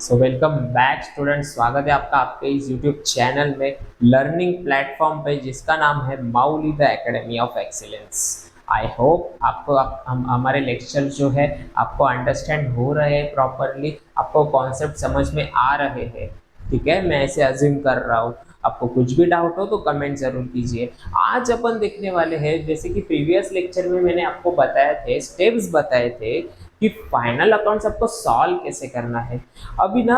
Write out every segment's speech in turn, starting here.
So welcome back student, स्वागत है आपका आपके इस यूट्यूब चैनल में, लर्निंग प्लेटफॉर्म पे जिसका नाम है Mauli the academy of excellence. I hope आपको हमारे लेक्चर जो है आपको अंडरस्टैंड हो रहे हैं प्रॉपरली, आपको कॉन्सेप्ट समझ में आ रहे हैं। ठीक है, मैं ऐसे अज्यूम कर रहा हूँ। आपको कुछ भी डाउट हो तो कमेंट जरूर कीजिए। आज अपन देखने वाले हैं, जैसे कि प्रीवियस लेक्चर में मैंने आपको बताए थे, स्टेप्स बताए थे कि फाइनल अकाउंट्स आपको सॉल्व कैसे करना है। अभी ना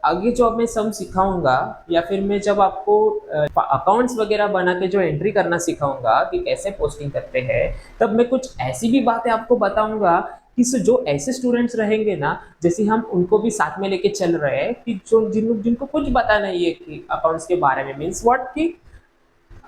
आगे जो अब मैं सम सिखाऊंगा या फिर मैं जब आपको अकाउंट्स वगैरह बना के जो एंट्री करना सिखाऊंगा कि कैसे पोस्टिंग करते हैं, तब मैं कुछ ऐसी भी बातें आपको बताऊंगा कि जो ऐसे स्टूडेंट्स रहेंगे ना, जैसे हम उनको भी साथ में लेके चल रहे हैं कि जो जिनको कुछ पता नहीं है कि अकाउंट्स के बारे में, मीन्स व्हाट कि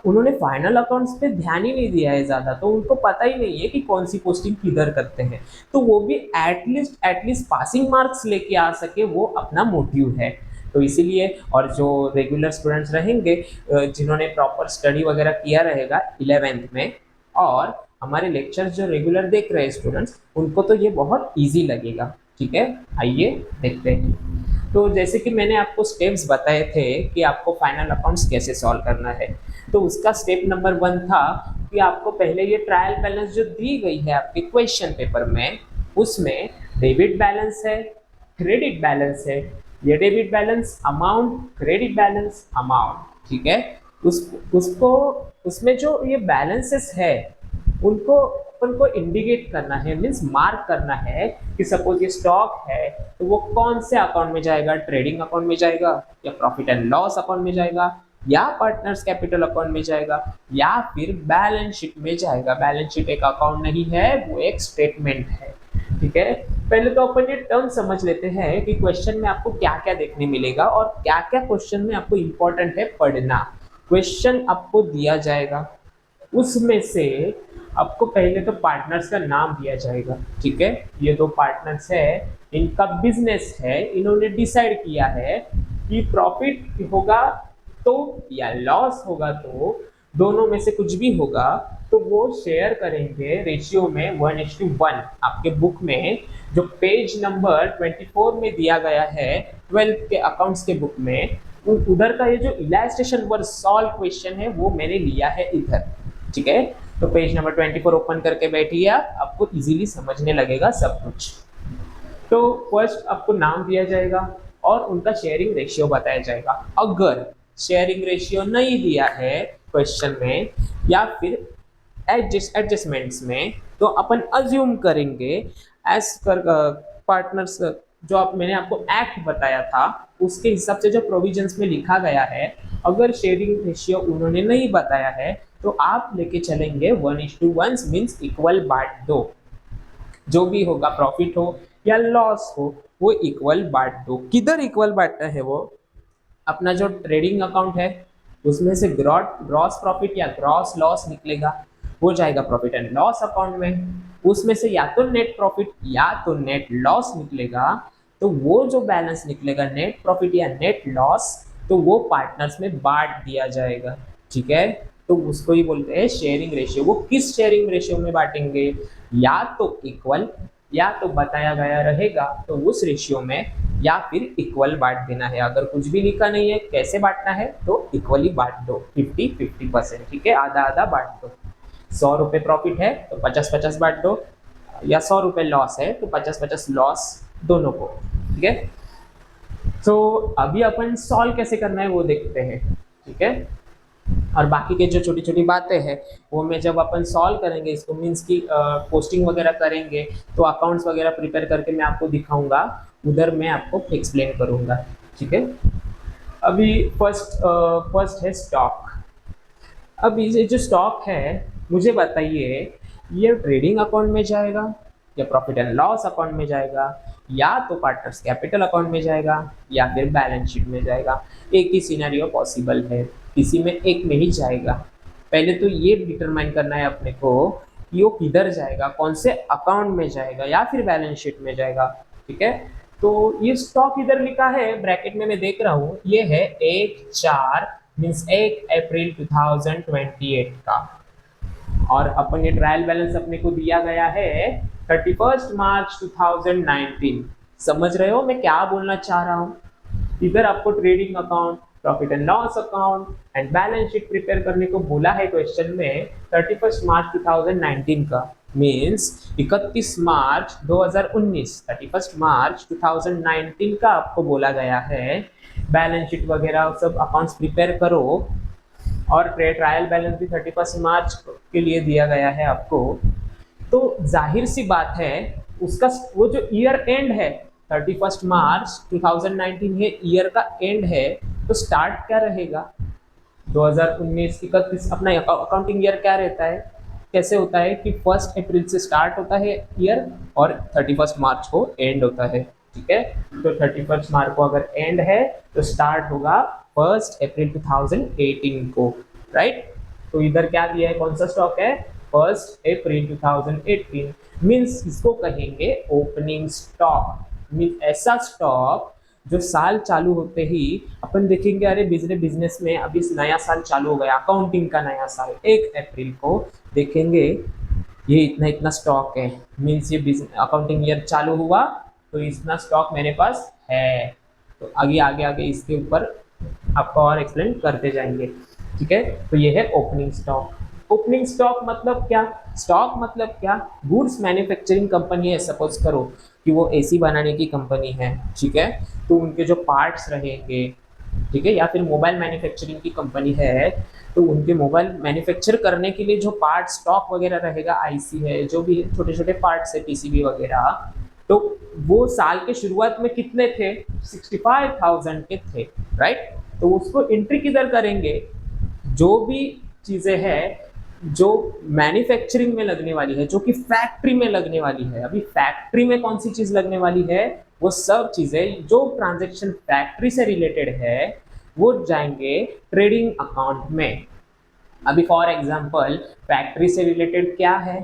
उन्होंने फाइनल अकाउंट्स पे ध्यान ही नहीं दिया है ज़्यादा, तो उनको पता ही नहीं है कि कौन सी पोस्टिंग किधर करते हैं। तो वो भी एटलीस्ट पासिंग मार्क्स लेके आ सके, वो अपना मोटिव है। तो इसीलिए, और जो रेगुलर स्टूडेंट्स रहेंगे जिन्होंने प्रॉपर स्टडी वगैरह किया रहेगा 11th में, और हमारे लेक्चर जो रेगुलर देख रहे हैं स्टूडेंट्स, उनको तो ये बहुत ईजी लगेगा। ठीक है, आइए देखते हैं। तो जैसे कि मैंने आपको स्टेप्स बताए थे कि आपको फाइनल अकाउंट्स कैसे सॉल्व करना है, तो उसका स्टेप नंबर 1 था कि आपको पहले ये ट्रायल बैलेंस जो दी गई है आपके क्वेश्चन पेपर में, उसमें डेबिट बैलेंस है, क्रेडिट बैलेंस है। ये debit balance amount, credit balance amount, ठीक है। उसको उसमें जो ये बैलेंसेस है उनको अपन को इंडिकेट करना है, मीन्स मार्क करना है कि सपोज ये स्टॉक है तो वो कौन से अकाउंट में जाएगा, ट्रेडिंग अकाउंट में जाएगा, या प्रॉफिट एंड लॉस अकाउंट में जाएगा, या पार्टनर्स कैपिटल अकाउंट में जाएगा, या फिर बैलेंस शीट में जाएगा। बैलेंस शीट एक अकाउंट नहीं है, वो एक स्टेटमेंट है। ठीक है, पहले तो अपन ये टर्म समझ लेते हैं कि क्वेश्चन में आपको क्या क्या देखने मिलेगा और क्या क्या क्वेश्चन में आपको इंपॉर्टेंट है पढ़ना। क्वेश्चन आपको दिया जाएगा, उसमें से आपको पहले तो पार्टनर्स का नाम दिया जाएगा। ठीक है, ये दो पार्टनर्स है, इनका बिजनेस है, इन्होंने डिसाइड किया है कि प्रॉफिट होगा तो या लॉस होगा, तो दोनों में से कुछ भी होगा तो वो शेयर करेंगे रेशियो में 1:1। आपके बुक में जो पेज नंबर 24 में दिया गया है 12th के अकाउंट्स के बुक में, उधर का ये जो इलास्ट्रेशन वर सॉल्व क्वेश्चन है वो मैंने लिया है इधर। ठीक है, तो पेज नंबर 24 ओपन करके बैठिए, आपको इजीली समझने लगेगा सब कुछ। तो फर्स्ट आपको नाम दिया जाएगा और उनका शेयरिंग रेशियो बताया जाएगा। अगर शेयरिंग रेशियो नहीं दिया है क्वेश्चन में या फिर एडजस्टमेंट्स में, तो अपन अज्यूम करेंगे एज पर पार्टनर्स, जो आप मैंने आपको एक्ट बताया था उसके हिसाब से जो प्रोविजंस में लिखा गया है, अगर शेयरिंग रेशियो उन्होंने नहीं बताया है तो आप लेके चलेंगे 1:1, मीन्स इक्वल बांट दो। जो भी होगा, प्रॉफिट हो या लॉस हो, वो इक्वल बांट दो। किधर इक्वल बांटना है? वो अपना जो ट्रेडिंग अकाउंट है उसमें से ग्रॉस प्रॉफिट या ग्रॉस लॉस निकलेगा, वो जाएगा प्रॉफिट एंड लॉस अकाउंट में। उसमें से या तो नेट प्रॉफिट या तो नेट लॉस निकलेगा, तो वो जो बैलेंस निकलेगा नेट प्रॉफिट या नेट लॉस, तो वो पार्टनर्स में बांट दिया जाएगा। ठीक है, तो उसको ही बोलते हैं शेयरिंग रेशियो। वो किस शेयरिंग रेशियो में बांटेंगे? या तो इक्वल, या तो बताया गया रहेगा तो उस रेशियो में, या फिर इक्वल बांट देना है। अगर कुछ भी लिखा नहीं है कैसे बांटना है, तो इक्वली बांट दो, 50-50%। ठीक है, आधा आधा बांट दो। 100 रुपये प्रॉफिट है तो 50-50 बांट दो, या 100 रुपये लॉस है तो 50-50 लॉस दोनों को। ठीक है, तो अभी अपन सॉल्व कैसे करना है वो देखते हैं। ठीक है, और बाकी के जो छोटी छोटी बातें हैं वो मैं जब अपन सॉल्व करेंगे इसको, मीन्स की पोस्टिंग वगैरह करेंगे, तो अकाउंट्स वगैरह प्रिपेयर करके मैं आपको दिखाऊंगा, उधर मैं आपको एक्सप्लेन करूंगा। ठीक है, अभी फर्स्ट है स्टॉक। अब ये जो स्टॉक है, मुझे बताइए ये ट्रेडिंग अकाउंट में जाएगा, या प्रॉफिट एंड लॉस अकाउंट में जाएगा, या तो पार्टनर्स कैपिटल अकाउंट में जाएगा, या फिर बैलेंस शीट में जाएगा। एक ही सिनेरियो पॉसिबल है, किसी में एक में ही जाएगा। पहले तो ये डिटरमाइन करना है अपने को कि वो किधर जाएगा, कौन से अकाउंट में जाएगा, या फिर बैलेंस शीट में जाएगा। ठीक है, तो ये स्टॉक इधर लिखा है ब्रैकेट में, मैं देख रहा हूँ, ये है 1/4, मीन्स 1 अप्रैल 2028 का। और अपन ये ट्रायल बैलेंस अपने को दिया गया है 31 मार्च 2019, समझ रहे हो मैं क्या बोलना चाह रहा हूँ? इधर आपको trading account, profit and loss account and balance sheet prepare करने को बोला है क्वेश्चन में 31 मार्च 2019 का, मीन्स 31 मार्च 2019, 31 मार्च 2019 का आपको बोला गया है बैलेंस शीट वगैरह सब अकाउंट्स प्रिपेयर करो, और ट्रायल बैलेंस भी 31 मार्च के लिए दिया गया है आपको। तो जाहिर सी बात है उसका वो जो ईयर एंड है 31 मार्च 2019 है, ईयर का एंड है, तो स्टार्ट क्या रहेगा 2019 31, अपना अकाउंटिंग ईयर क्या रहता है, कैसे होता है कि 1 अप्रैल से स्टार्ट होता है ईयर और 31 मार्च को एंड होता है। ठीक है, तो 31 मार्च को अगर एंड है तो स्टार्ट होगा 1 अप्रैल 2018 को, राइट। तो इधर क्या दिया है, कौन सा स्टॉक है, 1 अप्रैल 2018, मीन्स इसको कहेंगे ओपनिंग स्टॉक। मीन्स ऐसा स्टॉक जो साल चालू होते ही अपन देखेंगे, अरे बिजनेस में अभी नया साल चालू हो गया, अकाउंटिंग का नया साल 1 अप्रैल को देखेंगे ये इतना इतना स्टॉक है, मीन्स ये अकाउंटिंग ईयर चालू हुआ तो इतना स्टॉक मेरे पास है। तो आगे आगे आगे इसके ऊपर आपको और एक्सप्लेन करते जाएंगे। ठीक है, तो ये है ओपनिंग स्टॉक। ओपनिंग स्टॉक मतलब क्या, स्टॉक मतलब क्या, गुड्स मैन्युफैक्चरिंग कंपनी है, सपोज करो कि वो एसी बनाने की कंपनी है, ठीक है, तो उनके जो पार्ट्स रहेंगे, ठीक है, या फिर मोबाइल मैन्युफैक्चरिंग की कंपनी है तो उनके मोबाइल मैन्युफैक्चर करने के लिए जो पार्ट स्टॉक वगैरह रहेगा, आईसी है, जो भी छोटे छोटे पार्ट्स है, पीसीबी वगैरह, तो वो साल के शुरुआत में कितने थे, 65,000 के थे, राइट। तो उसको एंट्री किधर करेंगे, जो भी चीजें हैं जो मैन्युफैक्चरिंग में लगने वाली है, जो कि फैक्ट्री में लगने वाली है, अभी फैक्ट्री में कौन सी चीज लगने वाली है, वो सब चीजें जो ट्रांजैक्शन फैक्ट्री से रिलेटेड है वो जाएंगे ट्रेडिंग अकाउंट में। अभी फॉर एग्जांपल फैक्ट्री से रिलेटेड क्या है,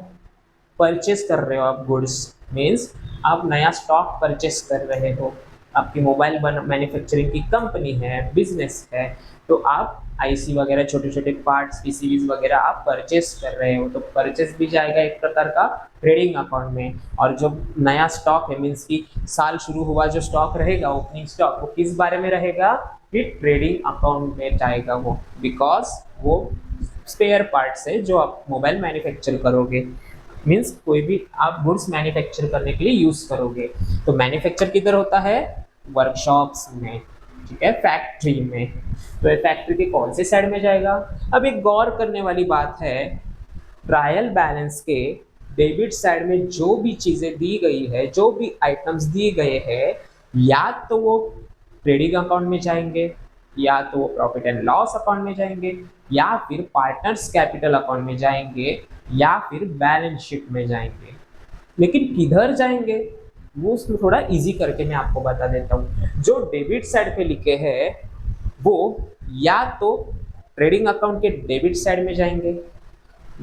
परचेस कर रहे हो आप गुड्स, मीन्स आप नया स्टॉक परचेस कर रहे हो, आपकी मोबाइल मैन्युफैक्चरिंग की कंपनी है, बिजनेस है, तो आप आईसी वगैरह छोटे छोटे पार्ट्स पीसीबीज वगैरह आप परचेस कर रहे हो, तो परचेस भी जाएगा एक प्रकार का ट्रेडिंग अकाउंट में। और जो नया स्टॉक है, मीन्स कि साल शुरू हुआ जो स्टॉक रहेगा ओपनिंग स्टॉक, वो किस बारे में रहेगा, कि ट्रेडिंग अकाउंट में जाएगा वो, बिकॉज वो स्पेयर पार्ट्स है जो आप मोबाइल मैन्युफैक्चर करोगे, मीन्स कोई भी आप गुड्स मैन्युफैक्चर करने के लिए यूज करोगे। तो मैन्युफैक्चर किधर होता है, वर्कशॉप्स में, ठीक है, फैक्ट्री में। तो ये फैक्ट्री के कौन से साइड में जाएगा। अब एक गौर करने वाली बात है, ट्रायल बैलेंस के डेबिट साइड में जो भी चीजें दी गई है, जो भी आइटम्स दिए गए हैं, या तो वो ट्रेडिंग अकाउंट में जाएंगे, या तो वो प्रॉफिट एंड लॉस अकाउंट में जाएंगे, या फिर पार्टनर्स कैपिटल अकाउंट में जाएंगे, या फिर बैलेंस शीट में जाएंगे। लेकिन किधर जाएंगे वो उसको थोड़ा इजी करके मैं आपको बता देता हूँ। जो डेबिट साइड पे लिखे हैं वो या तो ट्रेडिंग अकाउंट के डेबिट साइड में जाएंगे,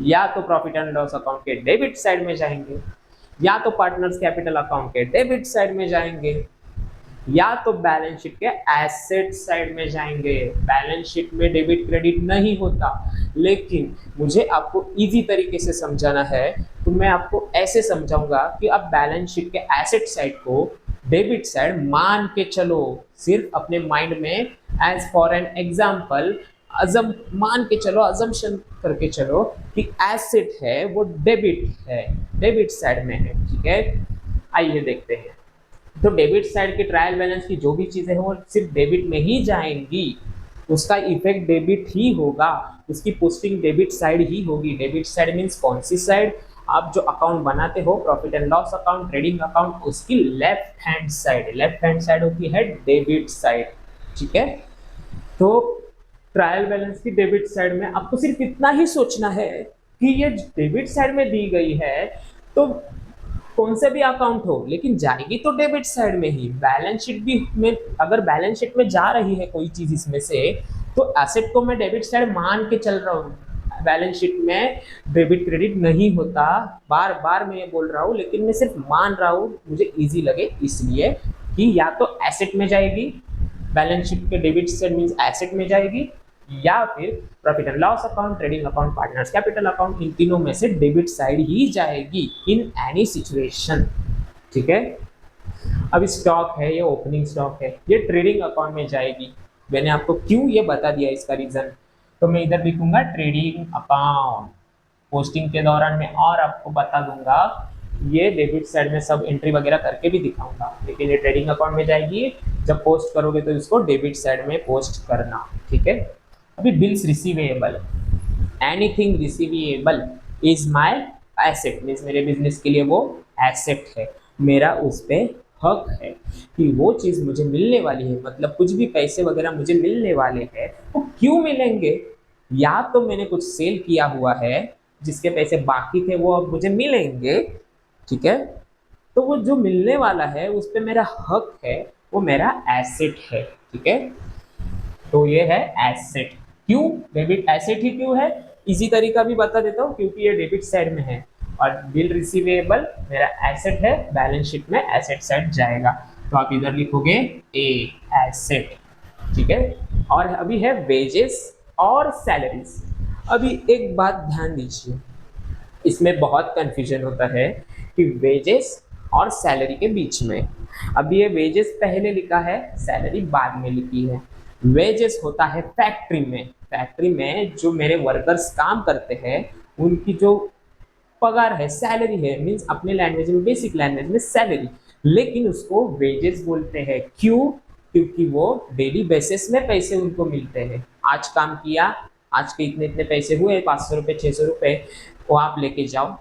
या तो प्रॉफिट एंड लॉस अकाउंट के डेबिट साइड में जाएंगे, या तो पार्टनर्स कैपिटल अकाउंट के डेबिट साइड में जाएंगे, या तो बैलेंस शीट के एसेट साइड में जाएंगे। बैलेंस शीट में डेबिट क्रेडिट नहीं होता, लेकिन मुझे आपको इजी तरीके से समझाना है तो मैं आपको ऐसे समझाऊंगा कि आप बैलेंस शीट के एसेट साइड को डेबिट साइड मान के चलो, सिर्फ अपने माइंड में एज फॉर एन एग्जाम्पल अजम मान के चलो, अजम्पशन करके चलो कि एसेट है वो डेबिट है, डेबिट साइड में है, ठीक है। आइए देखते हैं। तो डेबिट साइड के ट्रायल बैलेंस की जो भी चीजें हैं वो सिर्फ डेबिट में ही जाएंगी, उसका इफेक्ट डेबिट ही होगा, उसकी पोस्टिंग डेबिट साइड ही होगी। डेबिट साइड मीन्स कौन सी साइड, आप जो अकाउंट बनाते हो profit and loss account, trading account, उसकी left hand side, left hand side होती है डेबिट साइड, ठीक है। तो ट्रायल बैलेंस की डेबिट साइड में आपको सिर्फ इतना ही सोचना है कि ये डेबिट साइड में दी गई है तो कौन से भी अकाउंट हो, लेकिन जाएगी तो डेबिट साइड में ही। बैलेंस शीट भी में अगर बैलेंस शीट में जा रही है कोई चीज इसमें से, तो एसेट को मैं डेबिट साइड मान के चल रहा हूँ। बैलेंस शीट में डेबिट क्रेडिट नहीं होता, बार बार मैं ये बोल रहा हूँ, लेकिन मैं सिर्फ मान रहा हूँ मुझे इजी लगे इसलिए कि या तो एसेट में जाएगी, बैलेंस शीट के डेबिट साइड मीन्स एसेट में जाएगी, या फिर profit and loss account, trading account, partners capital account, इन तीनों में से डेबिट साइड ही जाएगी इन एनी सिचुएशन, ठीक है। अभी स्टॉक है, ये ओपनिंग स्टॉक है, ये ट्रेडिंग अकाउंट में जाएगी। मैंने आपको क्यों ये बता दिया इसका रीजन। तो मैं इधर लिखूंगा ट्रेडिंग अकाउंट पोस्टिंग के दौरान में, और आपको बता दूंगा ये डेबिट साइड में सब एंट्री वगैरह करके भी दिखाऊंगा, लेकिन ये ट्रेडिंग अकाउंट में जाएगी। जब पोस्ट करोगे तो इसको डेबिट साइड में पोस्ट करना, ठीक है। अभी bills receivable, anything receivable is my asset, means मेरे बिजनेस के लिए वो एसेट है, मेरा उस पर हक है कि वो चीज़ मुझे मिलने वाली है। मतलब कुछ भी पैसे वगैरह मुझे मिलने वाले हैं, वो क्यों मिलेंगे? या तो मैंने कुछ सेल किया हुआ है जिसके पैसे बाकी थे, वो अब मुझे मिलेंगे, ठीक है। तो वो जो मिलने वाला है उस पर मेरा हक है, वो मेरा एसेट है, ठीक है। तो ये है एसेट। क्यों डेबिट एसेट ही क्यों है, इजी तरीका भी बता देता हूँ, क्योंकि ये डेबिट साइड में है और बिल रिसीवेबल मेरा एसेट है, बैलेंस शीट में एसेट साइड जाएगा। तो आप इधर लिखोगे ए एसेट, ठीक है। और अभी है वेजेस और सैलरीज। अभी एक बात ध्यान दीजिए, इसमें बहुत कंफ्यूजन होता है कि वेजेस और सैलरी के बीच में। अभी ये वेजेस पहले लिखा है, सैलरी बाद में लिखी है। वेजेस होता है फैक्ट्री में, फैक्ट्री में जो मेरे वर्कर्स काम करते हैं उनकी जो पगार है, सैलरी है, मीन्स अपने लैंग्वेज में, बेसिक लैंग्वेज में सैलरी, लेकिन उसको वेजेस बोलते हैं। क्यों? क्योंकि वो डेली बेसिस में पैसे उनको मिलते हैं। आज काम किया, आज के इतने इतने पैसे हुए, 500 रुपये 600 रुपये, वो आप लेके जाओ,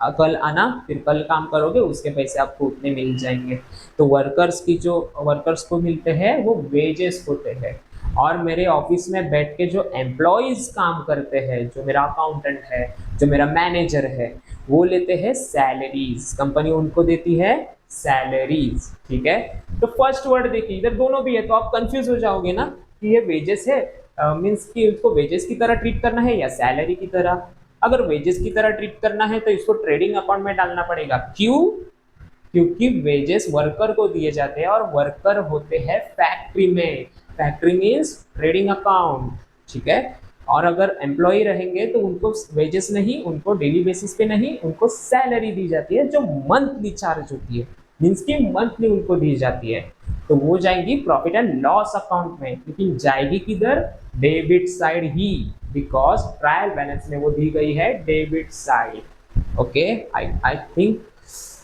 कल आना, फिर कल काम करोगे, उसके पैसे आपको उतने मिल जाएंगे। तो वर्कर्स की जो वर्कर्स को मिलते हैं वो वेजेस होते हैं। और मेरे ऑफिस में बैठ के जो एम्प्लॉयज काम करते हैं, जो मेरा अकाउंटेंट है, जो मेरा मैनेजर है, वो लेते हैं सैलरीज, कंपनी उनको देती है सैलरीज, ठीक है। तो फर्स्ट वर्ड देखिए, इधर दोनों भी है, तो आप कंफ्यूज हो जाओगे ना कि ये वेजेस है, मीन्स कि उसको वेजेस की तरह ट्रीट करना है या सैलरी की तरह। अगर वेजेस की तरह ट्रीट करना है तो इसको ट्रेडिंग अकाउंट में डालना पड़ेगा। क्यों? क्योंकि वेजेस वर्कर को दिए जाते हैं और वर्कर होते हैं फैक्ट्री में, फैक्ट्री मीन्स ट्रेडिंग अकाउंट, ठीक है। और अगर एम्प्लॉय रहेंगे तो उनको वेजेस नहीं, उनको डेली बेसिस पे नहीं, उनको सैलरी दी जाती है जो मंथली चार्ज होती है, मीन्स की मंथली उनको दी जाती है। तो वो जाएंगी प्रॉफिट एंड लॉस अकाउंट में, लेकिन जाएगी किधर? Debit side he, because trial balance में वो दी गई है debit side. Okay, I think,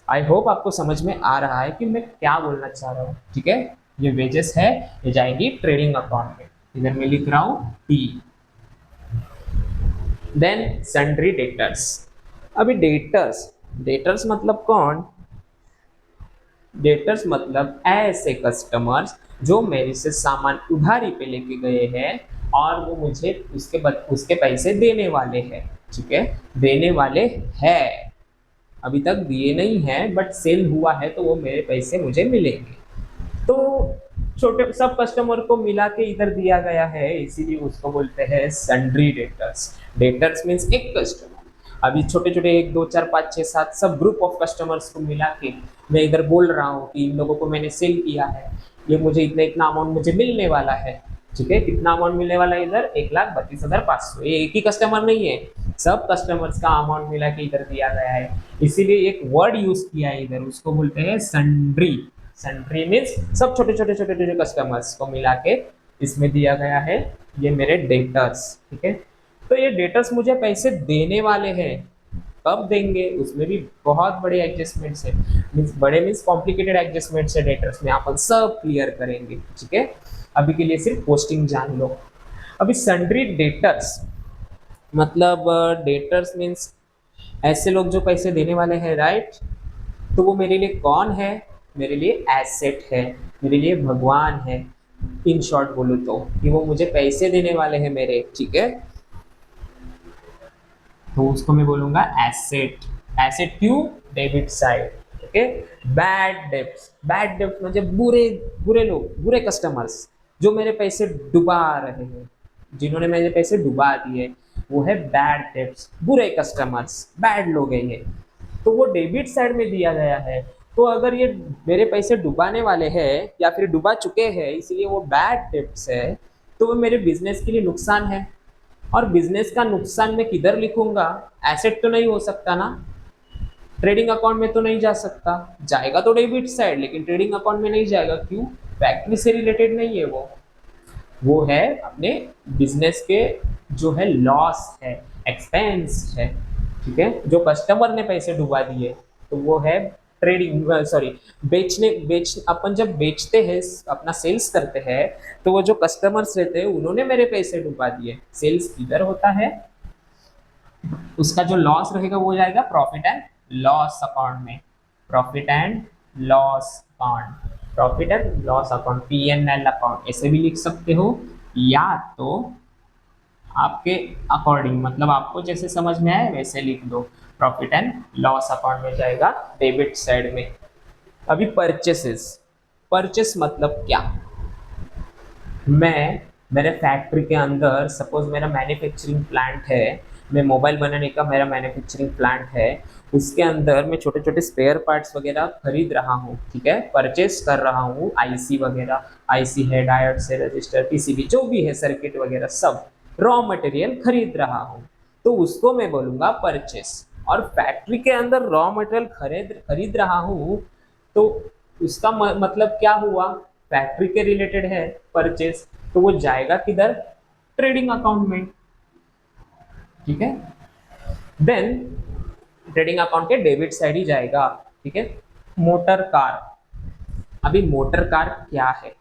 I hope आपको समझ में आ रहा है कि मैं क्या बोलना चाह रहा हूँ, ठीक है। ये वेजेस है, ये जाएंगी ट्रेडिंग अकाउंट में, इधर मैं लिख रहा हूँ टी। Then sundry debtors. अभी डेटर्स, डेटर्स मतलब कौन? डेटर्स मतलब ऐसे कस्टमर्स जो मेरे से सामान उधारी पे लेके गए हैं और वो मुझे उसके पैसे देने वाले हैं, ठीक है, देने वाले हैं। अभी तक दिए नहीं है बट सेल हुआ है तो वो मेरे पैसे मुझे मिलेंगे। तो छोटे सब कस्टमर को मिला के इधर दिया गया है, इसीलिए उसको बोलते हैं सन्ड्री डेटर्स। डेटर्स मीन्स एक कस्टमर। अभी छोटे छोटे 1 2 4 5 6 7 सब ग्रुप ऑफ कस्टमर्स को मिला के मैं इधर बोल रहा हूँ कि इन लोगों को मैंने सेल किया है, ये मुझे इतना इतना अमाउंट मुझे मिलने वाला है, ठीक है। कितना अमाउंट मिलने वाला है इधर? 1,32,500। ये एक ही कस्टमर नहीं है, सब कस्टमर्स का अमाउंट मिला के इधर दिया गया है, इसीलिए एक वर्ड यूज किया है इधर, उसको बोलते हैं सन्ड्री। सन्ड्री मीन्स सब छोटे छोटे छोटे छोटे कस्टमर्स को मिला के इसमें दिया गया है, ये मेरे डेटर्स, ठीक है। तो ये डेटर्स मुझे पैसे देने वाले हैं, कब देंगे? उसमें भी बहुत बड़े एडजस्टमेंट्स है, मीन्स बड़े मीन्स कॉम्प्लिकेटेड एडजस्टमेंट्स है डेटर्स में, अपन सब क्लियर करेंगे, ठीक है। अभी के लिए सिर्फ पोस्टिंग जान लो। अभी सन्ड्री डेटर्स मतलब डेटर्स मीन्स ऐसे लोग जो पैसे देने वाले हैं, राइट। तो वो मेरे लिए कौन है? मेरे लिए एसेट है, मेरे लिए भगवान है, इन शॉर्ट बोलो तो, कि वो मुझे पैसे देने वाले हैं मेरे, ठीक है। तो उसको मैं बोलूंगा एसेट। एसेट क्यों? Debit side, okay. Bad debts, bad debts म्हणजे बुरे बुरे लोग, बुरे कस्टमर्स जो मेरे पैसे डुबा रहे हैं, जिन्होंने मेरे पैसे डुबा दिए, वो है बैड डेब्ट्स, बुरे कस्टमर्स, बैड लोग हैं ये। तो वो डेबिट साइड में दिया गया है। तो अगर ये मेरे पैसे डुबाने वाले हैं या फिर डुबा चुके हैं, इसीलिए वो बैड डेब्ट्स है, तो वो मेरे बिजनेस के लिए नुकसान है। और बिजनेस का नुकसान मैं किधर लिखूंगा? एसेट तो नहीं हो सकता ना, ट्रेडिंग अकाउंट में तो नहीं जा सकता, जाएगा तो डेबिट साइड, लेकिन ट्रेडिंग अकाउंट में नहीं जाएगा। क्यों? फैक्ट्री से रिलेटेड नहीं है वो है अपने बिजनेस के जो है लॉस है, एक्सपेंस है, ठीक है, जो कस्टमर ने पैसे डुबा दिए, तो वो है ट्रेडिंग, सॉरी, अपन जब बेचते हैं, अपना सेल्स करते हैं, तो वो जो कस्टमर्स रहते हैं उन्होंने मेरे पैसे डुबा दिए, सेल्स किधर होता है, उसका जो लॉस रहेगा वो जाएगा प्रॉफिट एंड लॉस अकाउंट में, profit and loss account, profit and loss account, P&L account ऐसे भी लिख सकते हो, या तो आपके अकॉर्डिंग, मतलब आपको जैसे समझ में आए वैसे लिख दो, प्रॉफिट एंड लॉस अकाउंट में जाएगा डेबिट साइड में। अभी परचेसेस, परचेस मतलब क्या, मैं मेरे फैक्ट्री के अंदर, सपोज मेरा मैन्युफैक्चरिंग प्लांट है, मैं मोबाइल बनाने का मेरा मैन्युफैक्चरिंग प्लांट है, उसके अंदर मैं छोटे छोटे स्पेयर पार्ट्स वगैरह खरीद रहा हूँ, ठीक है, परचेस कर रहा हूँ, आईसी वगैरह, आईसी है, डायोड्स है, रजिस्टर, पीसीबी जो भी है, सर्किट वगैरह सब रॉ मटेरियल खरीद रहा हूँ, तो उसको मैं बोलूँगा परचेस। और फैक्ट्री के अंदर रॉ मटेरियल खरीद खरीद रहा हूँ, तो उसका मतलब क्या हुआ, फैक्ट्री के रिलेटेड है परचेस, तो वो जाएगा किधर, ट्रेडिंग अकाउंट में, ठीक है। देन ट्रेडिंग अकाउंट के डेबिट साइड ही जाएगा, ठीक है। मोटर कार, अभी मोटर कार क्या है,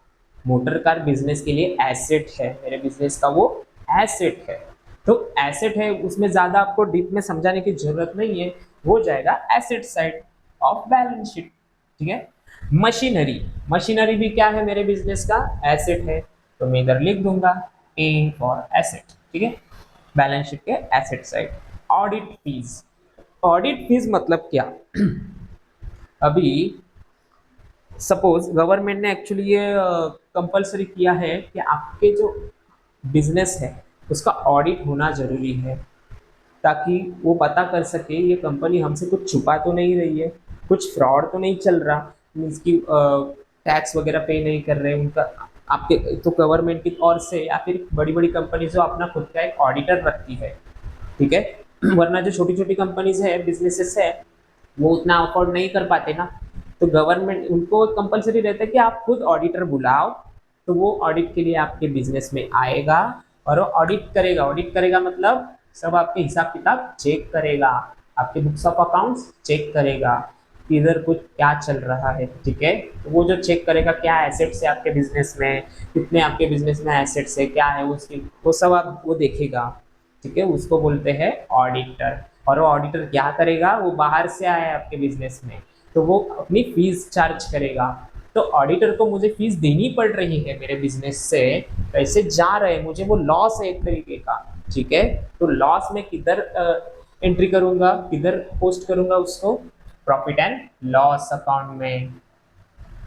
मोटर कार बिजनेस के लिए एसेट है, मेरे बिजनेस का वो एसेट है, तो एसेट है, उसमें ज्यादा आपको डीप में समझाने की जरूरत नहीं है, वो जाएगा asset side of balance sheet, ठीक है। मशीनरी, मशीनरी भी क्या है, मेरे बिजनेस का एसेट है, तो मैं इधर लिख दूंगा ए फॉर एसेट, ठीक है, बैलेंस शीट के asset side. Audit fees, audit fees मतलब क्या, अभी सपोज गवर्नमेंट ने एक्चुअली ये कंपलसरी किया है कि आपके जो बिजनेस है उसका ऑडिट होना जरूरी है, ताकि वो पता कर सके ये कंपनी हमसे कुछ छुपा तो नहीं रही है, कुछ फ्रॉड तो नहीं चल रहा, मीन्स की टैक्स वगैरह पे नहीं कर रहे उनका, आपके तो गवर्नमेंट की ओर से, या फिर बड़ी बड़ी कंपनी जो अपना खुद का एक ऑडिटर रखती है, ठीक है। वरना जो छोटी छोटी कंपनीज है, बिजनेसेस है, वो उतना अफोर्ड नहीं कर पाते ना, तो गवर्नमेंट उनको कंपलसरी रहता है कि आप खुद ऑडिटर बुलाओ, तो वो ऑडिट के लिए आपके बिजनेस में आएगा और वो ऑडिट करेगा, ऑडिट करेगा मतलब सब आपके हिसाब किताब चेक करेगा, आपके बुक्स ऑफ अकाउंट्स चेक करेगा कि इधर कुछ क्या चल रहा है, ठीक है। तो वो जो चेक करेगा क्या एसेट्स है आपके बिजनेस में, कितने आपके बिजनेस में एसेट्स है, क्या है उसकी, वो सब आप वो देखेगा, ठीक है, उसको बोलते हैं ऑडिटर। और वो ऑडिटर क्या करेगा, वो बाहर से आया है आपके बिजनेस में, तो वो अपनी फीस चार्ज करेगा, तो ऑडिटर को मुझे फीस देनी पड़ रही है, मेरे बिजनेस से पैसे जा रहे हैं, मुझे वो लॉस है एक तरीके का, ठीक है। तो लॉस में किधर एंट्री करूंगा, किधर पोस्ट करूंगा उसको, प्रॉफिट एंड लॉस अकाउंट में,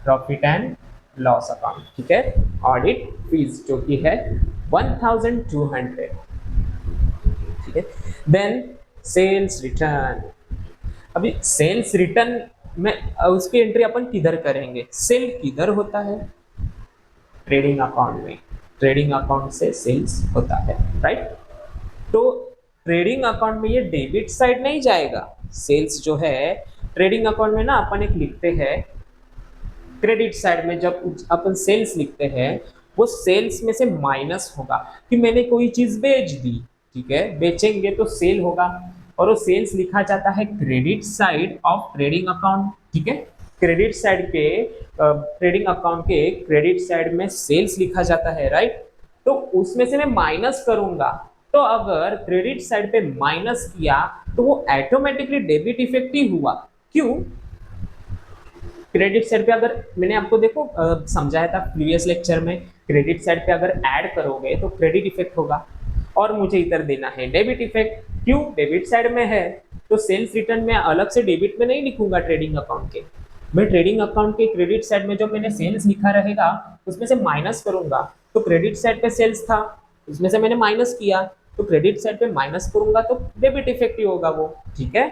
प्रॉफिट एंड लॉस अकाउंट, ठीक है। ऑडिट फीस जो कि है 1200, ठीक है। देन सेल्स रिटर्न, अभी सेल्स रिटर्न में उसकी एंट्री अपन किधर करेंगे, सेल किधर होता है, ट्रेडिंग अकाउंट में, ट्रेडिंग अकाउंट से सेल्स होता है, राइट। तो ट्रेडिंग अकाउंट में ये डेबिट साइड नहीं जाएगा, सेल्स जो है ट्रेडिंग अकाउंट में ना अपन एक लिखते हैं, क्रेडिट साइड में जब अपन सेल्स लिखते हैं, वो सेल्स में से माइनस होगा कि मैंने कोई चीज बेच दी, ठीक है, बेचेंगे तो सेल होगा, और वो सेल्स लिखा जाता है credit side of trading account, ठीक है। क्रेडिट साइड के ट्रेडिंग अकाउंट के क्रेडिट साइड में सेल्स लिखा जाता है, राइट। तो उसमें से मैं माइनस करूंगा, तो अगर क्रेडिट साइड पे माइनस किया तो वो ऑटोमेटिकली डेबिट इफेक्ट ही हुआ। क्यों? क्रेडिट साइड पे अगर मैंने आपको देखो समझाया था प्रीवियस लेक्चर में, क्रेडिट साइड पे अगर ऐड करोगे तो क्रेडिट इफेक्ट होगा, और मुझे इधर देना है डेबिट इफेक्ट, क्यों, डेबिट साइड में है, तो सेल्स रिटर्न में अलग से डेबिट में नहीं लिखूंगा ट्रेडिंग अकाउंट के, मैं ट्रेडिंग अकाउंट के क्रेडिट साइड में जो मैंने सेल्स लिखा रहेगा उसमें से माइनस करूंगा, तो क्रेडिट साइड पे सेल्स था, उसमें से मैंने माइनस किया, तो क्रेडिट साइड पे माइनस करूंगा तो डेबिट इफेक्ट ही होगा वो, ठीक है।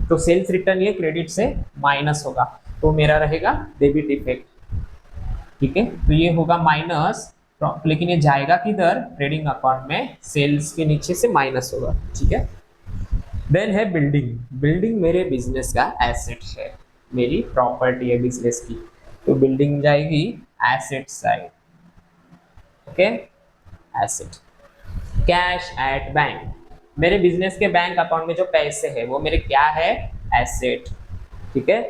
तो सेल्स रिटर्न ये क्रेडिट से माइनस होगा, तो मेरा रहेगा डेबिट इफेक्ट, ठीक है। तो ये होगा माइनस, लेकिन ये जाएगा किधर, ट्रेडिंग अकाउंट में, सेल्स के नीचे से माइनस होगा, ठीक है। देन है बिल्डिंग। बिल्डिंग मेरे बिजनेस का एसेट है, मेरी प्रॉपर्टी है बिजनेस की, तो बिल्डिंग जाएगी asset side. Okay, asset. Cash at bank, मेरे बिजनेस के बैंक अकाउंट में जो पैसे है वो मेरे क्या है, एसेट। ठीक है,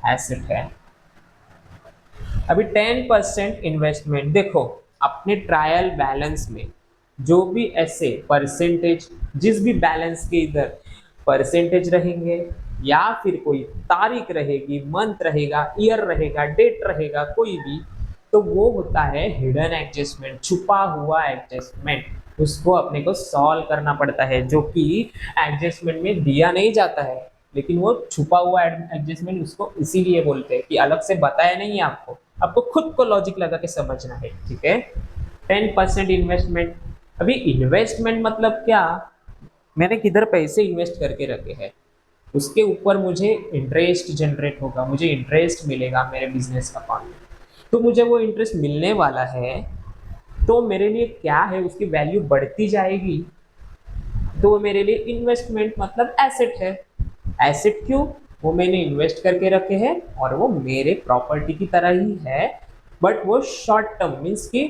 एसेट है। अभी 10% इन्वेस्टमेंट, देखो अपने ट्रायल बैलेंस में जो भी ऐसे परसेंटेज, जिस भी बैलेंस के इधर परसेंटेज रहेंगे या फिर कोई तारीख रहेगी, मंथ रहेगा, ईयर रहेगा, डेट रहेगा, कोई भी, तो वो होता है हिडन एडजस्टमेंट, छुपा हुआ एडजस्टमेंट। उसको अपने को सॉल्व करना पड़ता है, जो कि एडजस्टमेंट में दिया नहीं जाता है, लेकिन वो छुपा हुआ एडजस्टमेंट उसको इसीलिए बोलते हैं कि अलग से बताया नहीं है आपको, आपको खुद को लॉजिक लगा के समझना है। ठीक है, 10% इन्वेस्टमेंट। अभी इन्वेस्टमेंट मतलब क्या, मैंने किधर पैसे इन्वेस्ट करके रखे हैं, उसके ऊपर मुझे इंटरेस्ट जनरेट होगा, मुझे इंटरेस्ट मिलेगा मेरे बिजनेस अकाउंट में, तो मुझे वो इंटरेस्ट मिलने वाला है, तो मेरे लिए क्या है, उसकी वैल्यू बढ़ती जाएगी, तो वो मेरे लिए इन्वेस्टमेंट मतलब एसेट है। एसेट क्यों, वो मैंने इन्वेस्ट करके रखे हैं और वो मेरे प्रॉपर्टी की तरह ही है, बट वो शॉर्ट टर्म मीन्स की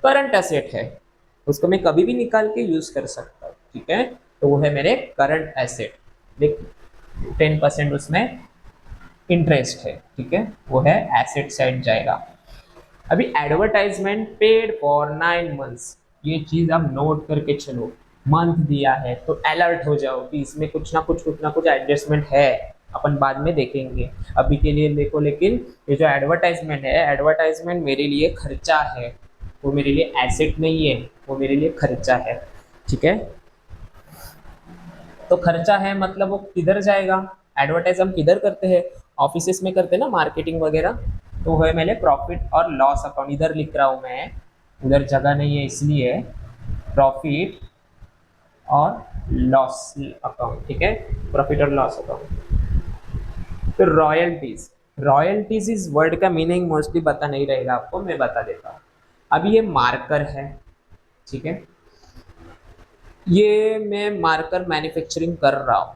करंट एसेट है, उसको मैं कभी भी निकाल के यूज कर सकता हूँ। ठीक है, तो वो है मेरे करंट एसेट। देख 10% उसमें इंटरेस्ट है। ठीक है, वो है एसेट साइड जाएगा। अभी एडवर्टाइजमेंट पेड फॉर 9 मंथ्स, ये चीज आप नोट करके चलो, मंथ दिया है तो अलर्ट हो जाओ कि इसमें कुछ ना कुछ एडजस्टमेंट है, अपन बाद में देखेंगे, अभी के लिए देखो। लेकिन ये जो एडवर्टाइजमेंट है, एडवर्टाइजमेंट मेरे लिए खर्चा है, वो मेरे लिए एसेट नहीं है, वो मेरे लिए खर्चा है। ठीक है, तो खर्चा है मतलब वो किधर जाएगा, एडवर्टाइज हम किधर करते हैं, ऑफिसेस में करते हैं ना, मार्केटिंग वगैरह, तो है मेरे प्रॉफिट और लॉस अकाउंट, इधर लिख रहा हूँ मैं, उधर जगह नहीं है इसलिए, प्रॉफिट और लॉस अकाउंट। ठीक है, प्रॉफिट और लॉस अकाउंट। फिर रॉयल्टीज, रॉयल्टीज इस वर्ड का मीनिंग मोस्टली पता नहीं रहेगा आपको, मैं बता देता हूँ। अभी ये मार्कर है, ठीक है, ये मैं मार्कर मैन्युफैक्चरिंग कर रहा हूँ,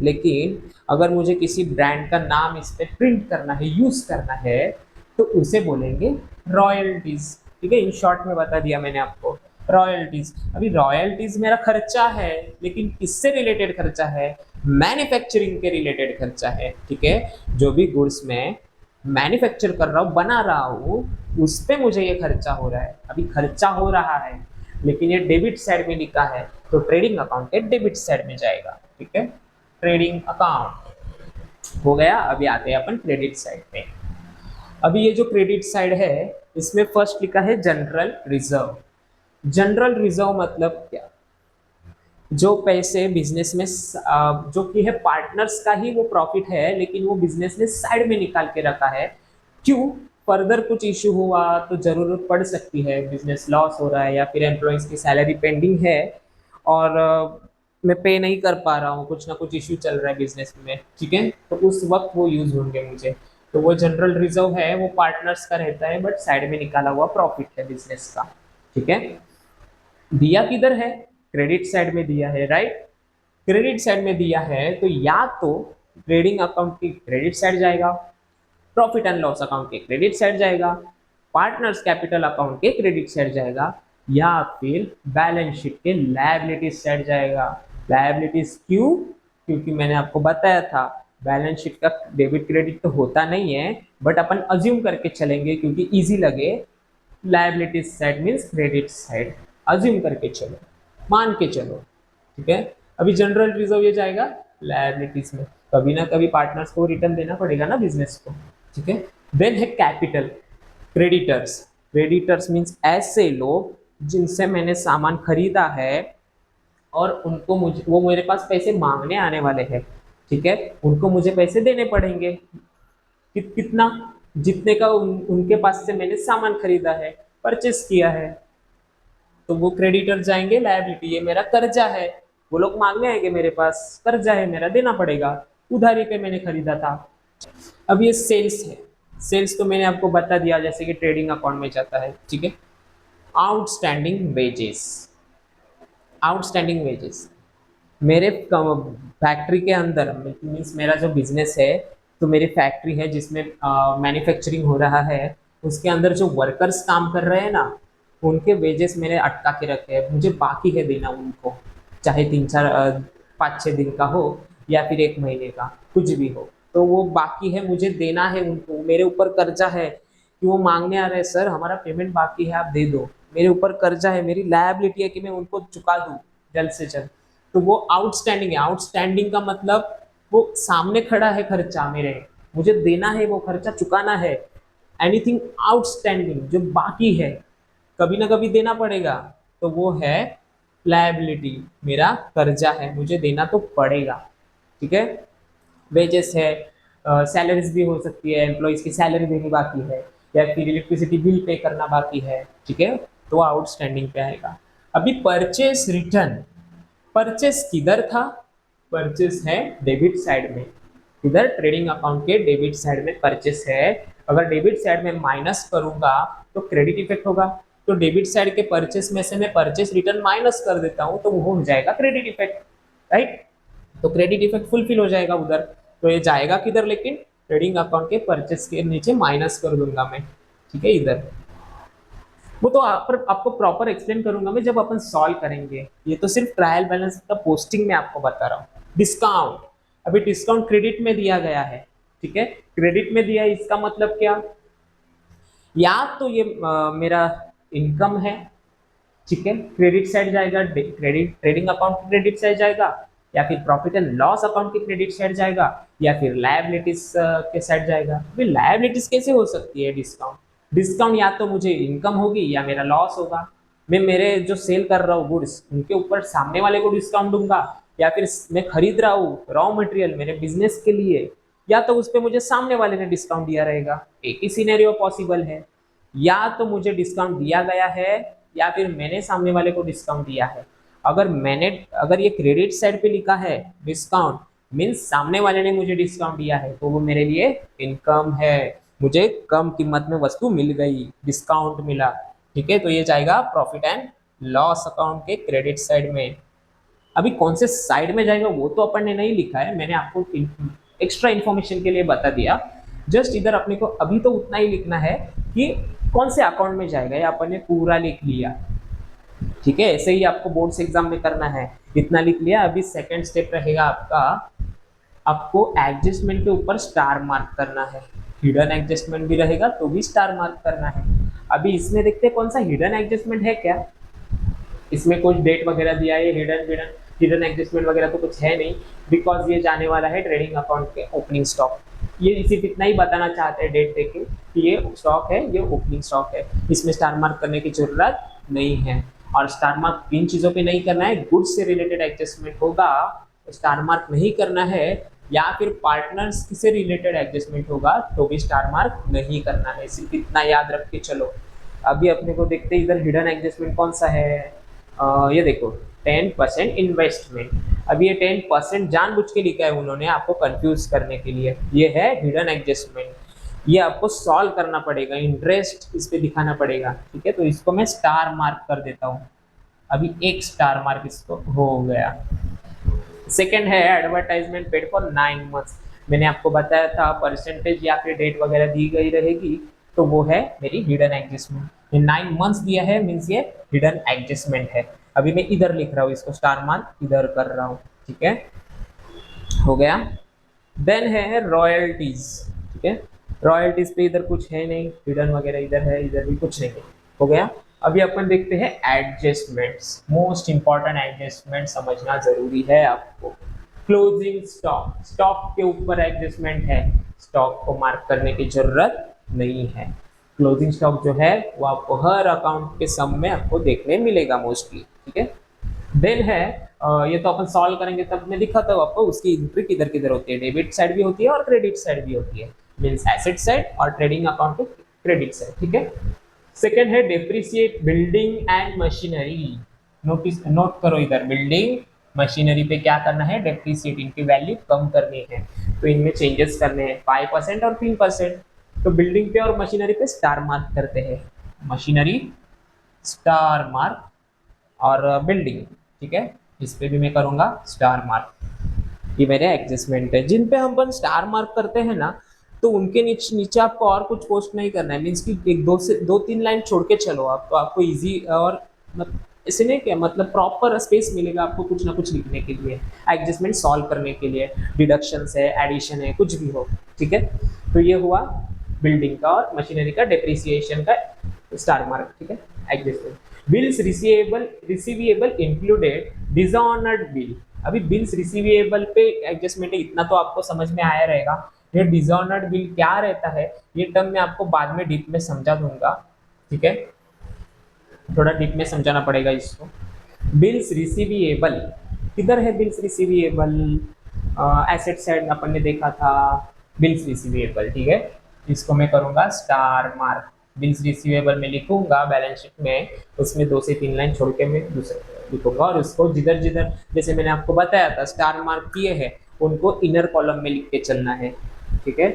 लेकिन अगर मुझे किसी ब्रांड का नाम इस पे प्रिंट करना है, यूज करना है, तो उसे बोलेंगे रॉयल्टीज। ठीक है, इन शॉर्ट में बता दिया मैंने आपको, रॉयल्टीज। अभी रॉयल्टीज मेरा खर्चा है, लेकिन किससे रिलेटेड खर्चा है, मैन्युफैक्चरिंग के रिलेटेड खर्चा है। ठीक है, जो भी गुड्स में मैन्युफैक्चर कर रहा हूँ, बना रहा हूँ, उस पे मुझे ये खर्चा हो रहा है, अभी खर्चा हो रहा है, लेकिन ये डेबिट साइड में लिखा है, तो ट्रेडिंग अकाउंट के डेबिट साइड में जाएगा। ठीक है, ट्रेडिंग अकाउंट हो गया। अभी आते हैं अपन क्रेडिट साइड पे। अभी ये जो क्रेडिट साइड है, इसमें फर्स्ट लिखा है जनरल रिजर्व। जनरल रिजर्व मतलब क्या, जो पैसे बिजनेस में जो कि है पार्टनर्स का ही वो प्रॉफिट है, लेकिन वो बिजनेस ने साइड में निकाल के रखा है। क्यों, फर्दर कुछ इश्यू हुआ तो जरूरत पड़ सकती है, बिजनेस लॉस हो रहा है या फिर एम्प्लॉयज की सैलरी पेंडिंग है और मैं पे नहीं कर पा रहा हूँ, कुछ ना कुछ इश्यू चल रहा है बिजनेस में। ठीक है, तो उस वक्त वो यूज होंगे मुझे, तो वो जनरल रिजर्व है, वो पार्टनर्स का रहता है, बट साइड में निकाला हुआ प्रॉफिट है बिजनेस का। ठीक है, दिया किधर है, क्रेडिट साइड में दिया है, राइट। क्रेडिट साइड में दिया है तो या तो ट्रेडिंग अकाउंट की क्रेडिट साइड जाएगा, प्रॉफिट एंड लॉस अकाउंट के क्रेडिट साइड जाएगा, पार्टनर्स कैपिटल अकाउंट के क्रेडिट साइड जाएगा, या फिर बैलेंस शीट के लायबिलिटीज साइड जाएगा। लायबिलिटीज क्यों, क्योंकि मैंने आपको बताया था बैलेंस शीट का डेबिट क्रेडिट तो होता नहीं है, बट अपन अज्यूम करके चलेंगे क्योंकि इजी लगे, liabilities side means credit side, assume करके चलो, मान के चलो। ठीक है, अभी जनरल रिजर्व ये जाएगा लायबिलिटीज में, कभी ना कभी पार्टनर्स को रिटर्न देना पड़ेगा ना बिजनेस को। ठीक है, देन है कैपिटल, क्रेडिटर्स। क्रेडिटर्स मीन्स ऐसे लोग जिनसे मैंने सामान खरीदा है और उनको मुझे, वो मेरे पास पैसे मांगने आने वाले हैं। ठीक है, उनको मुझे पैसे देने पड़ेंगे, कितना, जितने का उनके पास से मैंने सामान खरीदा है, परचेस किया है, तो वो क्रेडिटर जाएंगे लायबिलिटी, ये मेरा कर्जा है, वो लोग मांगने आएंगे मेरे पास, कर्जा है मेरा, देना पड़ेगा, उधारी पे मैंने खरीदा था। अब ये सेल्स है, सेल्स तो मैंने आपको बता दिया जैसे कि ट्रेडिंग अकाउंट में जाता है। ठीक है, आउटस्टैंडिंग वेजेस, आउटस्टैंडिंग वेजेस मेरे फैक्ट्री के अंदर मीन्स मेरा जो बिजनेस है, तो मेरी फैक्ट्री है जिसमें मैन्युफैक्चरिंग हो रहा है, उसके अंदर जो वर्कर्स काम कर रहे हैं ना, उनके वेजेस मैंने अटका के रखे हैं, मुझे बाकी है देना उनको, चाहे 3 4 5 6 दिन का हो या फिर 1 महीने का, कुछ भी हो, तो वो बाकी है, मुझे देना है उनको, मेरे ऊपर कर्जा है कि वो मांगने आ रहे हैं, सर हमारा पेमेंट बाकी है आप दे दो, मेरे ऊपर कर्जा है, मेरी लायबिलिटी है कि मैं उनको चुका दूं जल्द से जल्द। तो वो आउटस्टैंडिंग है। आउटस्टैंडिंग का मतलब वो सामने खड़ा है खर्चा मेरे, मुझे देना है, वो खर्चा चुकाना है। एनीथिंग आउटस्टैंडिंग जो बाकी है, कभी ना कभी देना पड़ेगा, तो वो है लायबिलिटी, मेरा कर्जा है, मुझे देना तो पड़ेगा। ठीक है। वेजेस है, सैलरीज भी हो सकती है, एम्प्लॉयज की सैलरी देनी बाकी है, या फिर इलेक्ट्रिसिटी बिल पे करना बाकी है। ठीक है, तो आउटस्टैंडिंग पे आएगा। अभी परचेस रिटर्न, परचेस किधर था? परचेस है डेबिट साइड में, इधर ट्रेडिंग अकाउंट के डेबिट साइड में परचेस है। अगर डेबिट साइड में माइनस करूंगा तो क्रेडिट इफेक्ट होगा, तो डेबिट साइड के परचेस में से मैं परचेस रिटर्न माइनस कर देता हूं, तो वो हो जाएगा क्रेडिट इफेक्ट, राइट। तो क्रेडिट इफेक्ट फुलफिल हो जाएगा उधर। तो ये जाएगा किधर? लेकिन ट्रेडिंग अकाउंट के परचेस के नीचे माइनस कर दूंगा मैं। ठीक है, इधर वो तो आपको प्रॉपर एक्सप्लेन करूंगा मैं जब अपन सॉल्व करेंगे, ये तो सिर्फ ट्रायल बैलेंस का पोस्टिंग में आपको बता रहा हूँ। डिस्काउंट, अभी डिस्काउंट क्रेडिट में दिया गया है। ठीक है, क्रेडिट में दिया है, इसका मतलब क्या? या तो ये मेरा इनकम है, ठीक है, क्रेडिट साइड जाएगा, क्रेडिट ट्रेडिंग अकाउंट की क्रेडिट साइड जाएगा, या फिर प्रॉफिट एंड लॉस अकाउंट की क्रेडिट साइड जाएगा, या फिर लायबिलिटीज के साइड जाएगा। अभी लायबिलिटीज कैसे हो सकती है डिस्काउंट? डिस्काउंट या तो मुझे इनकम होगी या मेरा लॉस होगा। मैं मेरे जो सेल कर रहा हूँ गुड्स, उनके ऊपर सामने वाले को डिस्काउंट दूंगा, या फिर मैं खरीद रहा हूँ रॉ मटेरियल मेरे बिजनेस के लिए, या तो उस पर मुझे सामने वाले ने डिस्काउंट दिया रहेगा। एक ही सिनेरियो पॉसिबल है, या तो मुझे डिस्काउंट दिया गया है या फिर मैंने सामने वाले को डिस्काउंट दिया है। अगर ये क्रेडिट साइड पे लिखा है डिस्काउंट, मीन्स सामने वाले ने मुझे डिस्काउंट दिया है, तो वो मेरे लिए इनकम है, मुझे कम कीमत में वस्तु मिल गई, डिस्काउंट मिला। ठीक है, तो ये जाएगा प्रॉफिट एंड लॉस अकाउंट के क्रेडिट साइड में। अभी कौन से साइड में जाएगा वो तो अपन ने नहीं लिखा है, मैंने आपको एक्स्ट्रा इन्फॉर्मेशन के लिए बता दिया। जस्ट इधर अपने को अभी तो उतना ही लिखना है कि कौन से अकाउंट में जाएगा, ये अपन ने पूरा लिख लिया। ठीक है, ऐसे ही आपको बोर्ड्स एग्जाम में करना है, इतना लिख लिया। अभी सेकंड स्टेप रहेगा आपका, आपको एडजस्टमेंट के ऊपर स्टार मार्क करना है। हिडन एडजस्टमेंट भी रहेगा तो भी स्टार मार्क करना है। अभी इसमें देखते हैं कौन सा हिडन एडजस्टमेंट है क्या। इसमें कुछ डेट वगैरह दिया है, हिडन हिडन हिडन एडजस्टमेंट वगैरह तो कुछ है नहीं, बिकॉज ये जाने वाला है ट्रेडिंग अकाउंट के ओपनिंग स्टॉक। ये सिर्फ इतना ही बताना चाहते हैं डेट देके कि ये स्टॉक है, ये ओपनिंग स्टॉक है, इसमें स्टार मार्क करने की जरूरत नहीं है। और स्टार मार्क किन चीजों पे नहीं करना है? गुड्स से रिलेटेड एडजस्टमेंट होगा तो स्टार मार्क नहीं करना है, या फिर पार्टनर्स से रिलेटेड एडजस्टमेंट होगा तो भी स्टार मार्क नहीं करना है। सिर्फ इतना याद रख के चलो। अभी अपने को देखते हैं इधर हिडन एडजस्टमेंट कौन सा है। ये देखो 10% इन्वेस्टमेंट। अब ये 10% जानबूझ के लिखा है उन्होंने आपको कंफ्यूज करने के लिए, ये है हिडन एडजस्टमेंट। ये आपको सॉल्व करना पड़ेगा, इंटरेस्ट इस पे दिखाना पड़ेगा। ठीक है, तो इसको मैं स्टार मार्क कर देता हूँ। अभी एक स्टार मार्क इसको हो गया। सेकेंड है एडवर्टाइजमेंट पेड फॉर 9 मंथ्स। मैंने आपको बताया था परसेंटेज या फिर डेट वगैरह दी गई रहेगी, तो वो है मेरी हिडन एडजस्टमेंट। 9 मंथ्स दिया है मीन्स ये हिडन एडजस्टमेंट है। अभी मैं इधर लिख रहा हूँ, इसको स्टार मार्क इधर कर रहा हूँ। ठीक है, हो गया। देन है रॉयल्टीज। ठीक है, रॉयल्टीज पे इधर कुछ है नहीं, हिडन वगैरह इधर है, इधर भी कुछ नहीं है, हो गया। अभी अपन देखते हैं एडजस्टमेंट्स। मोस्ट इंपॉर्टेंट एडजस्टमेंट समझना जरूरी है आपको। क्लोजिंग स्टॉक, स्टॉक के ऊपर एडजस्टमेंट है, स्टॉक को मार्क करने की जरूरत नहीं है। क्लोजिंग स्टॉक जो है वो आपको हर अकाउंट के सम में आपको देखने मिलेगा मोस्टली। ठीक है, देन है ये तो अपन सॉल्व करेंगे तब मैं दिखाता हूँ आपको उसकी एंट्री किधर किधर होती है। डेबिट साइड भी होती है और क्रेडिट साइड भी होती है, मीन्स एसेट साइड और ट्रेडिंग अकाउंट के क्रेडिट साइड। ठीक है, सेकेंड है depreciate building and machinery. Notice note करो इधर, बिल्डिंग मशीनरी पे क्या करना है? डेप्रिसिएट, इनकी वैल्यू कम करनी है, तो इनमें चेंजेस करने हैं 5% और 3%। तो बिल्डिंग पे और मशीनरी पे स्टार मार्क करते हैं, मशीनरी स्टार मार्क और बिल्डिंग। ठीक है, इस पे भी मैं करूंगा स्टार मार्क। ये मेरे एडजस्टमेंट है जिन पे हम अपन स्टार मार्क करते हैं ना, तो उनके नीचे नीचे आपको और कुछ पोस्ट नहीं करना है। मीन्स कि एक दो तीन लाइन छोड़ के चलो आप, तो आपको इजी और ऐसे नहीं क्या मतलब प्रॉपर स्पेस मिलेगा आपको कुछ ना कुछ लिखने के लिए, एडजस्टमेंट सॉल्व करने के लिए, डिडक्शन है, एडिशन है, कुछ भी हो। ठीक है, तो ये हुआ बिल्डिंग का और मशीनरी का डेप्रिसिएशन का स्टार मार्क। ठीक है, adjustment. Bills receivable included dishonoured bill. अभी बिल्स रिसीवेबल पे एडजस्टमेंट है, इतना तो आपको समझ में आया रहेगा। ये डिसऑनर्ड बिल क्या रहता है, ये टर्म मैं आपको बाद में डीप में समझा दूंगा। ठीक है, थोड़ा डीप में समझाना पड़ेगा इसको। बिल्स रिसीवेबल किधर है? बिल्स रिसीवेबल एसेट साइड अपन ने देखा था, बिल्स रिसीवेबल। ठीक है, इसको मैं करूंगा स्टार मार्क। बिल्स रिसीवेबल में लिखूंगा बैलेंस शीट में, उसमें 2 से 3 लाइन छोड़ के मैं दूसरे लिखूंगा, और उसको जिधर जिधर जैसे मैंने आपको बताया था स्टार मार्क किए हैं उनको इनर कॉलम में लिख के चलना है। ठीक है,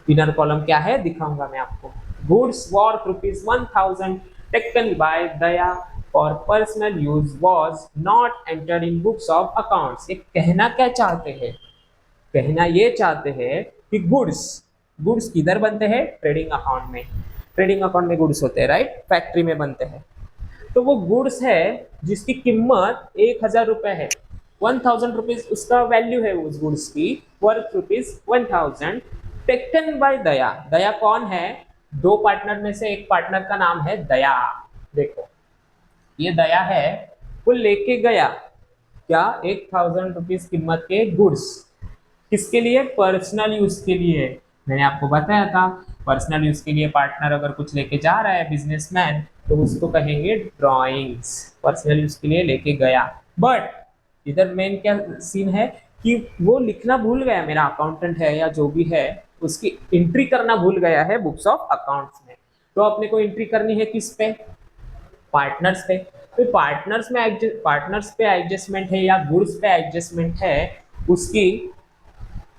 इनर कॉलम क्या है दिखाऊंगा मैं आपको। Goods worth ₹1000 taken by Daya for personal use was not entered in books of accounts. ये कहना क्या चाहते हैं? कहना ये चाहते हैं कि गुड्स गुड्स किधर बनते हैं? ट्रेडिंग अकाउंट में। ट्रेडिंग अकाउंट में गुड्स होते हैं, राइट, फैक्ट्री में बनते हैं। तो वो गुड्स है जिसकी कीमत ₹1000 है, 1000 रुपीज उसका वैल्यू है उस गुड्स की, वर्थ ₹1000 टेकन बाय दया। दया कौन है? दो पार्टनर में से एक पार्टनर का नाम है दया। देखो ये दया है, वो लेके गया क्या? ₹1000 कीमत के गुड्स, किसके लिए? पर्सनल यूज के लिए। मैंने आपको बताया था पर्सनल यूज के लिए पार्टनर अगर कुछ लेके जा रहा है बिजनेसमैन, तो उसको कहेंगे ड्रॉइंग्स। पर्सनल यूज के लिए लेके गया, बट इधर मेन क्या सीन है कि वो लिखना भूल गया, मेरा अकाउंटेंट है या जो भी है उसकी एंट्री करना भूल गया है बुक्स ऑफ अकाउंट्स में। तो अपने को एंट्री करनी है किस पे? पार्टनर्स पे। तो पार्टनर्स पे एडजस्टमेंट है या गुड्स पे एडजस्टमेंट है, उसकी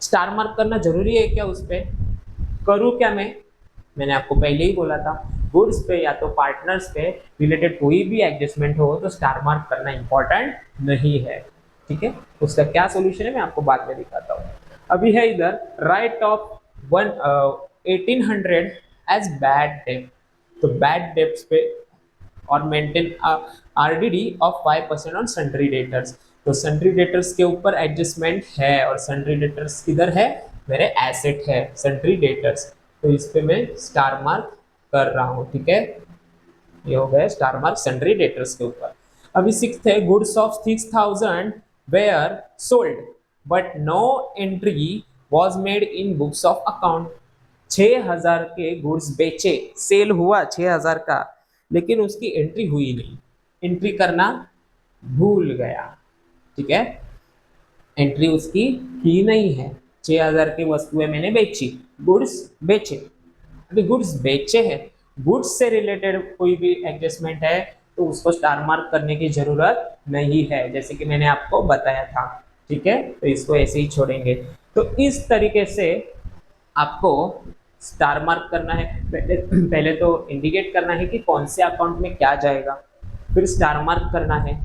स्टार मार्क करना जरूरी है क्या? उस पे करूँ क्या मैंने आपको पहले ही बोला था, गुड्स पे या तो पार्टनर्स पे रिलेटेड कोई भी एडजस्टमेंट हो तो स्टार मार्क करना इंपॉर्टेंट नहीं है। ठीक है, उसका क्या सोल्यूशन है मैं आपको बाद में दिखाता हूँ। अभी है इधर write off 1800 as bad debt. तो बैड डेट्स पे और maintain RDD of 5% on sundry debtors. तो सन्ड्री डेटर्स के ऊपर एडजस्टमेंट है, और सन्ड्री डेटर्स किधर है? मेरे एसेट है सन्ड्री डेटर्स, तो इस पे मैं स्टार मार्क कर रहा हूँ। ठीक है, ये हो गया स्टार मार्क सन्ड्री डेटर्स के ऊपर। अभी 6th है, goods of 6000 were sold but no entry was made in books of account. 6000 के गुड्स बेचे, सेल हुआ 6000 का, लेकिन उसकी एंट्री हुई नहीं, एंट्री करना भूल गया। ठीक है, एंट्री उसकी की नहीं है। 6000 की वस्तुएं मैंने बेची, गुड्स बेचे। अभी गुड्स बेचे हैं, गुड्स से रिलेटेड कोई भी एडजस्टमेंट है तो उसको स्टार मार्क करने की जरूरत नहीं है, जैसे कि मैंने आपको बताया था। ठीक है, तो इसको ऐसे ही छोड़ेंगे। तो इस तरीके से आपको स्टार मार्क करना है। पहले तो इंडिकेट करना है कि कौन से अकाउंट में क्या जाएगा, फिर स्टार मार्क करना है।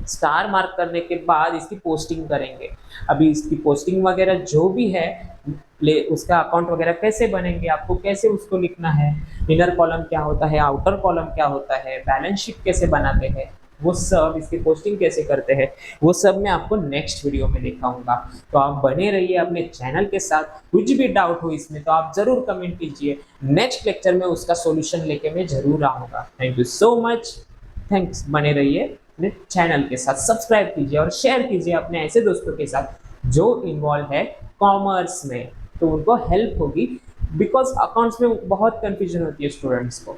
स्टार मार्क करने के बाद इसकी पोस्टिंग करेंगे। अभी इसकी पोस्टिंग वगैरह जो भी है, उसका अकाउंट वगैरह कैसे बनेंगे, आपको कैसे उसको लिखना है, इनर कॉलम क्या होता है, आउटर कॉलम क्या होता है, बैलेंस शीट कैसे बनाते हैं, वो सब, इसकी पोस्टिंग कैसे करते हैं, वो सब मैं आपको नेक्स्ट वीडियो में दिखाऊंगा। तो आप बने रहिए अपने चैनल के साथ। कुछ भी डाउट हो इसमें तो आप जरूर कमेंट कीजिए, नेक्स्ट लेक्चर में उसका सॉल्यूशन लेके मैं जरूर आऊँगा। Thank you so much, thanks. बने रहिए अपने चैनल के साथ, सब्सक्राइब कीजिए और शेयर कीजिए अपने ऐसे दोस्तों के साथ जो इन्वॉल्व है कॉमर्स में, तो उनको हेल्प होगी। बिकॉज अकाउंट्स में बहुत कंफ्यूजन होती है स्टूडेंट्स को,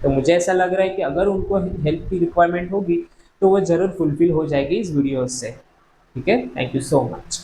तो मुझे ऐसा लग रहा है कि अगर उनको हेल्प की रिक्वायरमेंट होगी तो वो जरूर फुलफिल हो जाएगी इस वीडियो से। ठीक है, थैंक यू सो मच।